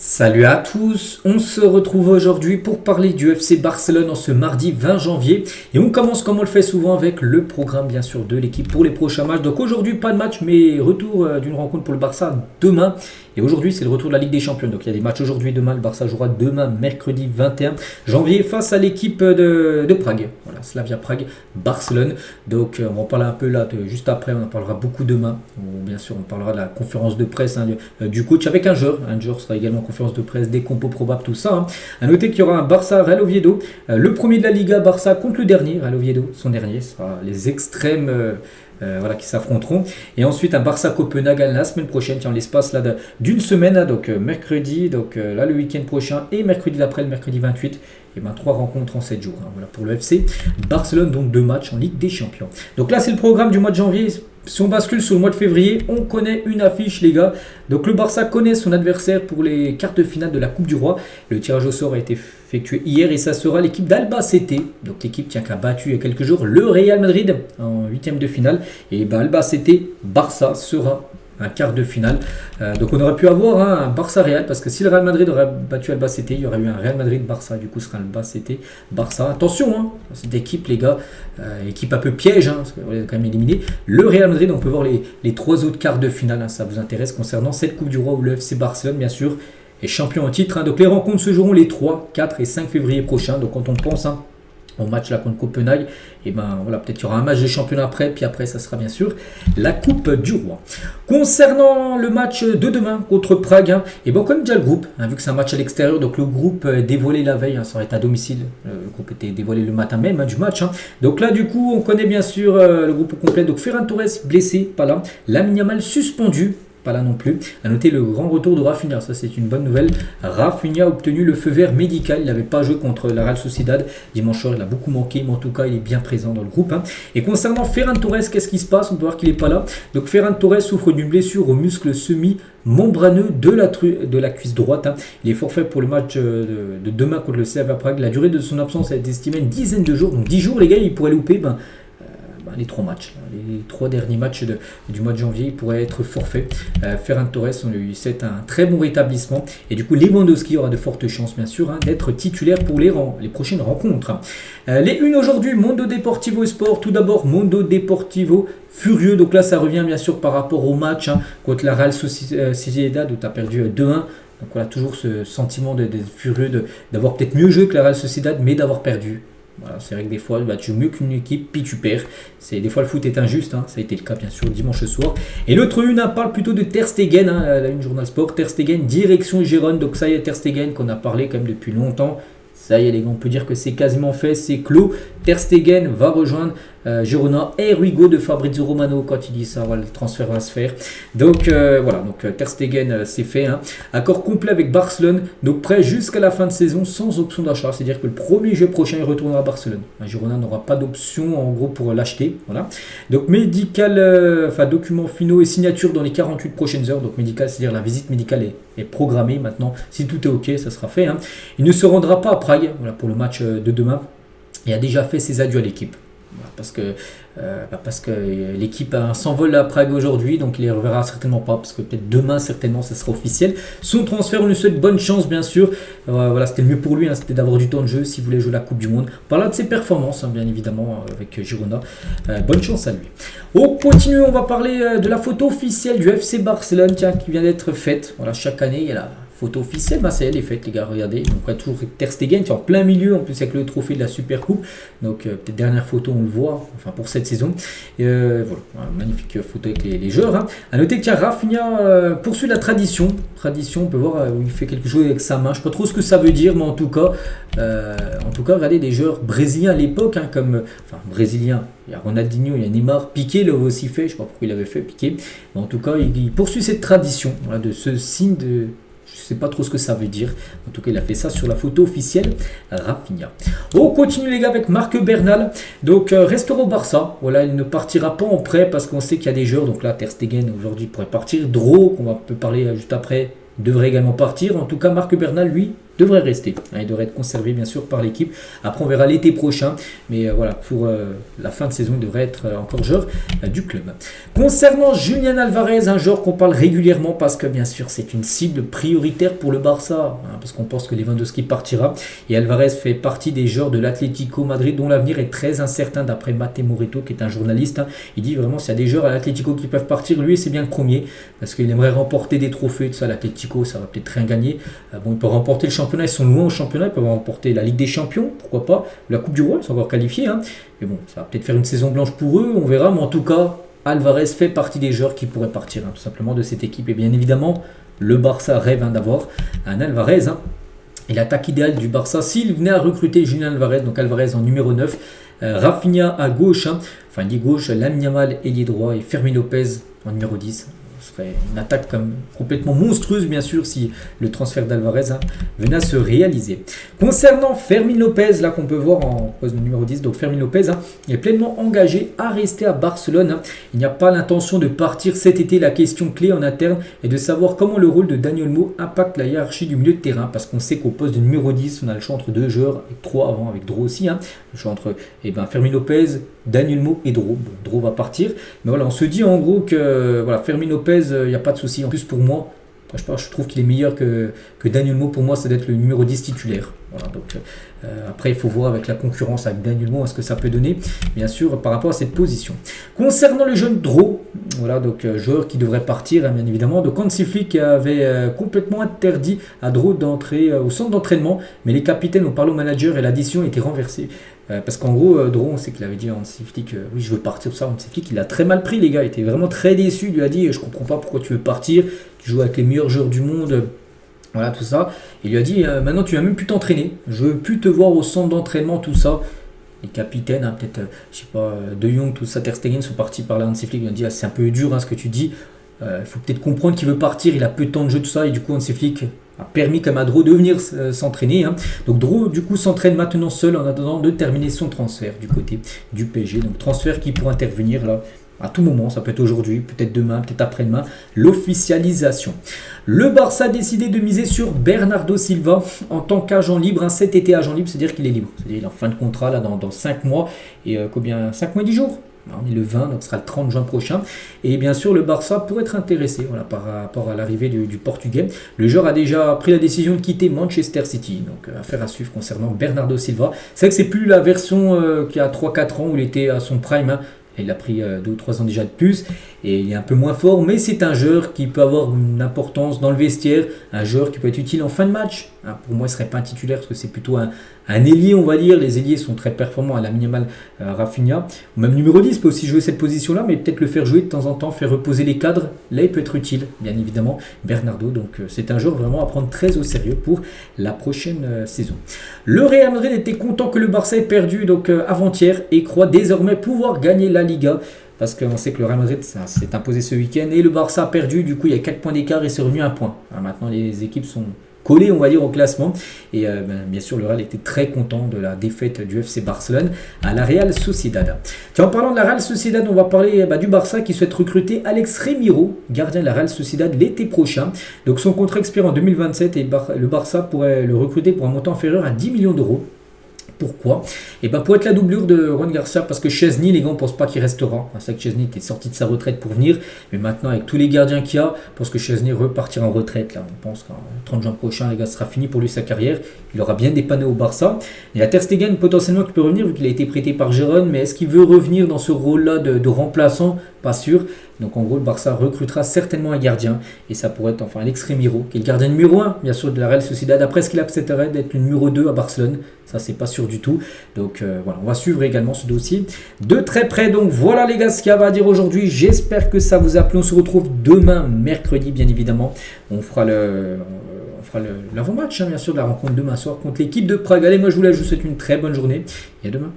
Salut à tous, on se retrouve aujourd'hui pour parler du FC Barcelone en ce mardi 20 janvier et on commence comme on le fait souvent avec le programme bien sûr de l'équipe pour les prochains matchs. Donc aujourd'hui pas de match mais retour d'une rencontre pour le Barça demain et aujourd'hui c'est le retour de la Ligue des Champions. Donc il y a des matchs aujourd'hui et demain, le Barça jouera demain mercredi 21 janvier face à l'équipe de Prague. Voilà, Slavia Prague, Barcelone. Donc on va en parler un peu là juste après, on en parlera beaucoup demain. Bien sûr on parlera de la conférence de presse du coach avec un joueur sera également conférence de presse, des compos probables, tout ça. A noter qu'il y aura un Barça Real Oviedo, le premier de la Liga, Barça contre le dernier, Real Oviedo, son dernier, ce sera les extrêmes qui s'affronteront. Et ensuite un Barça Copenhague la semaine prochaine, en l'espace là d'une semaine, donc mercredi, là le week-end prochain et mercredi d'après, le mercredi 28. Et ben 3 rencontres en 7 jours. Voilà pour le FC Barcelone, donc 2 matchs en Ligue des Champions. Donc là c'est le programme du mois de janvier. Si on bascule sur le mois de février, on connaît une affiche les gars. Donc le Barça connaît son adversaire pour les quarts de finale de la Coupe du Roi. Le tirage au sort a été effectué hier et ça sera l'équipe d'Albacete. Donc l'équipe qui a battu il y a quelques jours le Real Madrid en 8e de finale. Et ben Albacete Barça sera un quart de finale. Donc on aurait pu avoir un Barça-Real, parce que si le Real Madrid aurait battu Albacete, il y aurait eu un Real Madrid-Barça, du coup ce sera Albacete-Barça. Attention, cette équipe les gars, équipe un peu piège, parce qu'on est quand même éliminé. Le Real Madrid, on peut voir les 3 autres quarts de finale, ça vous intéresse, concernant cette Coupe du Roi où le FC Barcelone bien sûr est champion en titre. Donc les rencontres se joueront les 3, 4 et 5 février prochains. Donc quand on pense au match là contre Copenhague, et ben voilà, peut-être qu'il y aura un match de championnat après, puis après ça sera bien sûr la Coupe du Roi. Concernant le match de demain contre Prague, et ben on connaît déjà le groupe, vu que c'est un match à l'extérieur, donc le groupe dévoilé la veille, ça aurait été à domicile, le groupe était dévoilé le matin même du match. Donc là du coup on connaît bien sûr le groupe au complet, donc Ferran Torres blessé, pas là, Lamine Yamal suspendu, pas là non plus. A noter le grand retour de Rafinha, ça c'est une bonne nouvelle. Rafinha a obtenu le feu vert médical, il n'avait pas joué contre la Real Sociedad dimanche soir, il a beaucoup manqué, mais en tout cas il est bien présent dans le groupe. Et concernant Ferran Torres, qu'est-ce qui se passe? On peut voir qu'il n'est pas là. Donc Ferran Torres souffre d'une blessure au muscle semi-membraneux de la cuisse droite. Il est forfait pour le match de demain contre le Slavia Prague. La durée de son absence a été estimée à une dizaine de jours, donc 10 jours les gars, il pourrait louper les 3 matchs, les 3 derniers matchs du mois de janvier, il pourrait être forfait. Ferran Torres, on lui souhaite un très bon rétablissement et du coup Lewandowski aura de fortes chances bien sûr d'être titulaire pour les prochaines rencontres. Les unes aujourd'hui, Mundo Deportivo Sport, tout d'abord Mundo Deportivo furieux, donc là ça revient bien sûr par rapport au match contre la Real Sociedad où tu as perdu 2-1. Donc voilà, toujours ce sentiment d'être furieux, d'avoir peut-être mieux joué que la Real Sociedad mais d'avoir perdu. Voilà, c'est vrai que des fois tu joues mieux qu'une équipe puis tu perds. Des fois le foot est injuste, ça a été le cas bien sûr dimanche soir. Et l'autre une parle plutôt de Ter Stegen, la une Journal Sport, Ter Stegen direction Gérone. Donc ça y est, Ter Stegen qu'on a parlé quand même depuis longtemps. Ça y est les gars, on peut dire que c'est quasiment fait, c'est clos. Ter Stegen va rejoindre Girona et Ruigo de Fabrizio Romano. Quand il dit ça, voilà, le transfert va se faire. Donc Ter Stegen c'est fait. Accord complet avec Barcelone, donc prêt jusqu'à la fin de saison sans option d'achat. C'est-à-dire que le 1er juillet prochain il retournera à Barcelone. Girona n'aura pas d'option en gros pour l'acheter. Voilà. Donc documents finaux et signatures dans les 48 prochaines heures. Donc médical, c'est-à-dire la visite médicale est programmée maintenant. Si tout est ok, ça sera fait. Il ne se rendra pas à Prague pour le match de demain. Il a déjà fait ses adieux à l'équipe. Parce que l'équipe s'envole à Prague aujourd'hui, donc il ne les reverra certainement pas, parce que peut-être demain certainement ça sera officiel. Son transfert, on lui souhaite bonne chance bien sûr. C'était le mieux pour lui, c'était d'avoir du temps de jeu s'il voulait jouer la Coupe du Monde. Par là de ses performances bien évidemment avec Girona. Bonne chance à lui. On continue, on va parler de la photo officielle du FC Barcelone qui vient d'être faite. Voilà, chaque année il y a la photo officielle, ça elle est faite les gars, regardez. Donc on a toujours Ter Stegen qui est en plein milieu, en plus avec le trophée de la Super Coupe. Donc peut-être dernière photo on le voit, pour cette saison. Voilà, magnifique photo avec les joueurs. A noter que Rafinha poursuit la tradition. On peut voir où il fait quelque chose avec sa main. Je ne sais pas trop ce que ça veut dire, mais en tout cas, regardez des joueurs brésiliens à l'époque, brésiliens. Il y a Ronaldinho, il y a Neymar, Piqué l'avait aussi fait, je ne sais pas pourquoi il l'avait fait, Piqué. Mais en tout cas, il poursuit cette tradition, de ce signe de... Je ne sais pas trop ce que ça veut dire. En tout cas, il a fait ça sur la photo officielle Rafinha. On continue les gars avec Marc Bernal. Donc restera au Barça. Voilà, il ne partira pas en prêt parce qu'on sait qu'il y a des joueurs. Donc là, Ter Stegen aujourd'hui pourrait partir. Dro, qu'on va peut parler juste après, devrait également partir. En tout cas, Marc Bernal, lui, devrait rester. Il devrait être conservé bien sûr par l'équipe. Après on verra l'été prochain, mais voilà, pour la fin de saison il devrait être encore joueur du club. Concernant Julián Álvarez, un joueur qu'on parle régulièrement parce que bien sûr c'est une cible prioritaire pour le Barça, parce qu'on pense que Lewandowski partira, et Álvarez fait partie des joueurs de l'Atlético Madrid dont l'avenir est très incertain d'après Mate Moreto qui est un journaliste. Il dit vraiment s'il y a des joueurs à l'Atlético qui peuvent partir, lui c'est bien le premier, parce qu'il aimerait remporter des trophées, tout ça. L'Atlético ça va peut-être rien gagner. Bon, ils peuvent remporter le championnat, ils sont loin au championnat, ils peuvent remporter la Ligue des Champions, pourquoi pas, la Coupe du Roi, ils sont encore qualifiés, mais bon, ça va peut-être faire une saison blanche pour eux, on verra, mais en tout cas, Álvarez fait partie des joueurs qui pourraient partir, tout simplement, de cette équipe, et bien évidemment, le Barça rêve d'avoir un Álvarez, et l'attaque idéale du Barça, s'il venait à recruter Julián Álvarez, donc Álvarez en numéro 9, Rafinha à gauche, enfin lié gauche, Lamine Yamal ailier droit, et Fermín López en numéro 10, ce serait une attaque complètement monstrueuse, bien sûr, si le transfert d'Álvarez venait à se réaliser. Concernant Fermín López, là qu'on peut voir en poste de numéro 10, donc Fermín López est pleinement engagé à rester à Barcelone. Il n'y a pas l'intention de partir cet été. La question clé en interne est de savoir comment le rôle de Dani Olmo impacte la hiérarchie du milieu de terrain, parce qu'on sait qu'au poste de numéro 10, on a le choix entre deux joueurs, et trois avant avec Dro aussi, le choix entre Fermín López, Dani Olmo et Dro. Bon, Dro va partir, mais voilà, on se dit en gros que voilà, Fermín López, il n'y a pas de souci. En plus pour moi, je trouve qu'il est meilleur que Dani Olmo. Pour moi, ça doit être le numéro 10 titulaire. Voilà, donc, après, il faut voir avec la concurrence avec Dani Olmo ce que ça peut donner, bien sûr, par rapport à cette position. Concernant le jeune Dro, voilà, donc joueur qui devrait partir, bien évidemment. Donc Hansi Flick avait complètement interdit à Dro d'entrer au centre d'entraînement, mais les capitaines ont parlé au manager et l'addition a été renversée. Parce qu'en gros, Dro, on sait qu'il avait dit à Hansi Flick, oui, je veux partir, tout ça. Hansi Flick, il a très mal pris, les gars. Il était vraiment très déçu. Il lui a dit, je comprends pas pourquoi tu veux partir. Tu joues avec les meilleurs joueurs du monde. Voilà, tout ça. Il lui a dit, maintenant, tu vas même plus t'entraîner. Je veux plus te voir au centre d'entraînement, tout ça. Les capitaines, peut-être, je sais pas, De Jong, tout ça, Ter Stegen sont partis par là. Hansi Flick lui a dit, c'est un peu dur ce que tu dis. Il faut peut-être comprendre qu'il veut partir. Il a peu de temps de jeu, tout ça. Et du coup, Hansi Flick a permis comme à Dro de venir s'entraîner. Donc Dro du coup s'entraîne maintenant seul en attendant de terminer son transfert du côté du PSG. Donc transfert qui pourra intervenir là à tout moment, ça peut être aujourd'hui, peut-être demain, peut-être après-demain, l'officialisation. Le Barça a décidé de miser sur Bernardo Silva en tant qu'agent libre, cet été agent libre, c'est-à-dire qu'il est libre. C'est-à-dire qu'il est en fin de contrat là, dans 5 mois, et combien 5 mois et 10 jours. On est le 20, donc ce sera le 30 juin prochain. Et bien sûr, le Barça pourrait être intéressé par rapport à l'arrivée du Portugais. Le joueur a déjà pris la décision de quitter Manchester City. Donc, affaire à suivre concernant Bernardo Silva. C'est vrai que c'est plus la version qu'il y a 3-4 ans où il était à son prime. Il a pris 2 ou 3 ans déjà de plus et il est un peu moins fort, mais c'est un joueur qui peut avoir une importance dans le vestiaire, un joueur qui peut être utile en fin de match. Pour moi, il ne serait pas un titulaire parce que c'est plutôt un ailier, on va dire. Les ailiers sont très performants à Lamine Yamal, Rafinha. Ou même numéro 10 peut aussi jouer cette position-là, mais peut-être le faire jouer de temps en temps, faire reposer les cadres. Là, il peut être utile, bien évidemment, Bernardo. Donc, c'est un joueur vraiment à prendre très au sérieux pour la prochaine saison. Le Real Madrid était content que le Barça ait perdu donc avant-hier et croit désormais pouvoir gagner la Liga. Parce qu'on sait que le Real Madrid s'est imposé ce week-end et le Barça a perdu. Du coup, il y a 4 points d'écart et c'est revenu à 1 point. Alors maintenant, les équipes sont collées, on va dire, au classement. Et bien sûr, le Real était très content de la défaite du FC Barcelone à la Real Sociedad. Tiens, en parlant de la Real Sociedad, on va parler du Barça qui souhaite recruter Alex Remiro, gardien de la Real Sociedad, l'été prochain. Donc son contrat expire en 2027 et le Barça pourrait le recruter pour un montant inférieur à 10 millions d'euros. Pourquoi ? Et pour être la doublure de Juan Garcia, parce que Chesney, les gars, on ne pense pas qu'il restera. C'est vrai que Chesney était sorti de sa retraite pour venir, mais maintenant, avec tous les gardiens qu'il y a, je pense que Chesney repartira en retraite. Là. On pense qu'en 30 juin prochain, les gars, ce sera fini pour lui sa carrière. Il aura bien dépanné au Barça. Il y a Ter Stegen potentiellement qui peut revenir, vu qu'il a été prêté par Gérone, mais est-ce qu'il veut revenir dans ce rôle-là de remplaçant ? Pas sûr. Donc en gros, le Barça recrutera certainement un gardien. Et ça pourrait être Alex Remiro, qui est le gardien numéro 1, bien sûr, de la Real Sociedad. Après, est-ce qu'il accepterait d'être le numéro 2 à Barcelone ? Ça, c'est pas sûr du tout. Donc voilà, on va suivre également ce dossier de très près. Donc voilà les gars, ce qu'il y avait à dire aujourd'hui. J'espère que ça vous a plu. On se retrouve demain, mercredi, bien évidemment. On fera l'avant-match, bien sûr, de la rencontre demain soir contre l'équipe de Prague. Allez, moi je vous souhaite une très bonne journée et à demain.